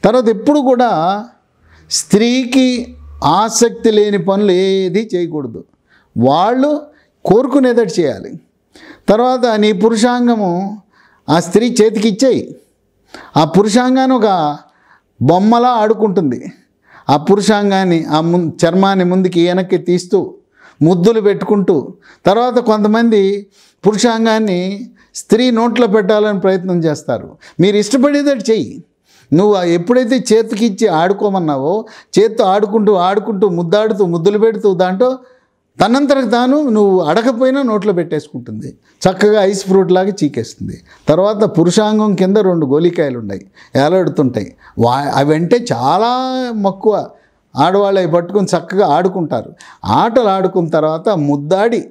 తర్వాత ఎప్పుడు కూడా స్త్రీకి ఆసక్తి లేని పనులు ఏది చేయకూడదు. వాళ్ళు కోరుకునేదట్టు చేయాలి. తర్వాత నీ పురుషాంగము ఆ స్త్రీ చేతికి ఇచ్చేయి. ఆ పురుషాంగాన్ని ఒక బొమ్మలా ఆడుకుంటుంది. ఆ పురుషాంగాన్ని ఆ చర్మాన్ని ముందుకి వెనక్కి తీస్తూ ముద్దులు పెట్టుకుంటూ, తర్వాత కొంతమంది పురుషాంగాన్ని స్త్రీ నోట్లో పెట్టాలని ప్రయత్నం చేస్తారు. మీరు ఇష్టపడేదట్టు చెయ్యి. నువ్వు ఎప్పుడైతే చేతికి ఇచ్చి ఆడుకోమన్నావో, చేత్తో ఆడుకుంటూ ముద్దాడుతూ ముద్దులు పెడుతూ దాంట్లో తనంతరకు తాను నువ్వు అడగపోయినా నోట్లో పెట్టేసుకుంటుంది. చక్కగా ఐస్ ఫ్రూట్ లాగా చీకేస్తుంది. తర్వాత పురుషాంగం కింద 2 గోలికాయలు ఉన్నాయి, ఏలాడుతుంటాయి. అవంటే చాలా మక్కువ. ఆడవాళ్ళు అవి పట్టుకొని చక్కగా ఆడుకుంటారు. ఆటలు ఆడుకున్న తర్వాత ముద్దాడి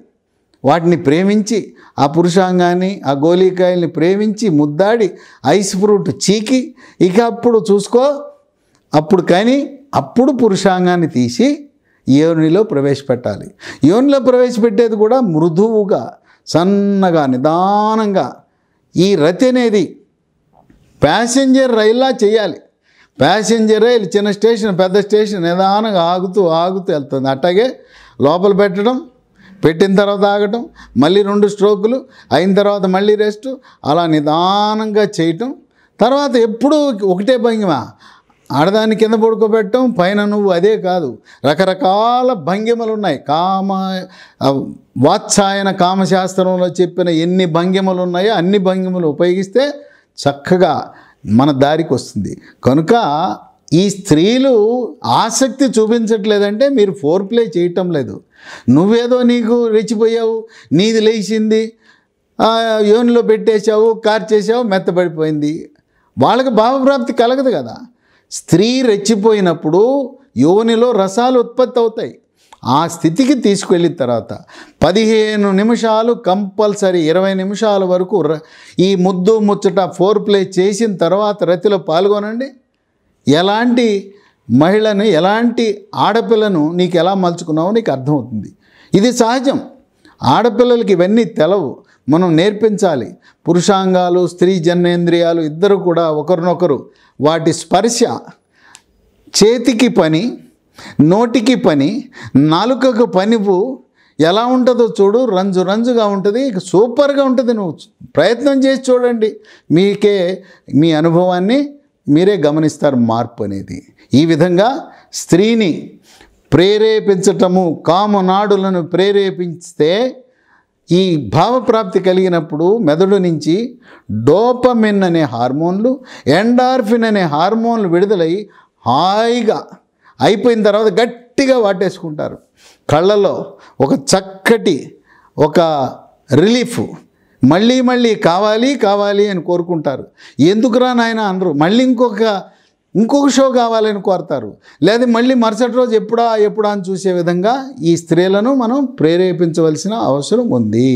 వాటిని ప్రేమించి, ఆ పురుషాంగాన్ని ఆ గోలికాయల్ని ప్రేమించి ముద్దాడి ఐస్ ఫ్రూట్ చీకి ఇక అప్పుడు చూసుకో. అప్పుడు పురుషాంగాన్ని తీసి యోనిలో ప్రవేశపెట్టాలి. యోనిలో ప్రవేశపెట్టేది కూడా మృదువుగా, సన్నగా, నిదానంగా. ఈ రతి అనేది ప్యాసింజర్ రైల్లా చేయాలి. ప్యాసింజర్ రైలు చిన్న స్టేషన్ పెద్ద స్టేషన్ నిదానంగా ఆగుతూ వెళ్తుంది. అట్లాగే లోపల పెట్టిన తర్వాత ఆగటం, మళ్ళీ 2 స్ట్రోకులు అయిన తర్వాత మళ్ళీ రెస్ట్, అలా నిదానంగా చేయటం. తర్వాత ఎప్పుడూ ఒకటే భంగిమ. ఆడదాన్ని కింద పడుకోబెట్టడం, పైన నువ్వు. అదే కాదు, రకరకాల భంగిమలు ఉన్నాయి. వాత్సాయన కామశాస్త్రంలో చెప్పిన ఎన్ని భంగిమలు ఉన్నాయో అన్ని భంగిమలు ఉపయోగిస్తే చక్కగా మన దారికి వస్తుంది. కనుక ఈ స్త్రీలు ఆసక్తి చూపించట్లేదంటే మీరు ఫోర్ ప్లే చేయటం లేదు. నువ్వేదో నీకు రెచ్చిపోయావు, నీది లేచింది, యోనిలో పెట్టేశావు, కార్చేసావు, మెత్తబడిపోయింది. వాళ్ళకి భావప్రాప్తి కలగదు కదా. స్త్రీ రెచ్చిపోయినప్పుడు యోనిలో రసాలు ఉత్పత్తి అవుతాయి. ఆ స్థితికి తీసుకెళ్ళిన తర్వాత 15 నిమిషాలు కంపల్సరీ, 20 నిమిషాల వరకు ఈ ముద్దు ముచ్చట ఫోర్ ప్లే చేసిన తర్వాత రతిలో పాల్గొనండి. ఎలాంటి మహిళను, ఎలాంటి ఆడపిల్లను నీకు ఎలా మలుచుకున్నావో నీకు అర్థమవుతుంది. ఇది సహజం. ఆడపిల్లలకి ఇవన్నీ తెలవు, మనం నేర్పించాలి. పురుషాంగాలు, స్త్రీ జననేంద్రియాలు ఇద్దరు కూడా ఒకరినొకరు వాటి స్పర్శ, చేతికి పని, నోటికి పని, నాలుకకు పనివు ఎలా ఉంటుందో చూడు. రంజుగా ఉంటుంది, సూపర్గా ఉంటుంది. నువ్వు ప్రయత్నం చేసి చూడండి, మీకే మీ అనుభవాన్ని మీరే గమనిస్తారు మార్పు అనేది. ఈ విధంగా స్త్రీని ప్రేరేపించటము, కామనాడులను ప్రేరేపిస్తే ఈ భావప్రాప్తి కలిగినప్పుడు మెదడు నుంచి డోపమిన్ అనే హార్మోన్లు, ఎండార్ఫిన్ అనే హార్మోన్లు విడుదలై హాయిగా అయిపోయిన తర్వాత గట్టిగా వాటేసుకుంటారు. కళ్ళలో ఒక చక్కటి ఒక రిలీఫ్, మళ్ళీ కావాలి అని కోరుకుంటారు. ఎందుకురా నాయన అనరు, మళ్ళీ ఇంకొక షో కావాలని కోరుతారు. లేదా మళ్ళీ మరుసటి రోజు ఎప్పుడా అని చూసే విధంగా ఈ స్త్రీలను మనం ప్రేరేపించవలసిన అవసరం ఉంది.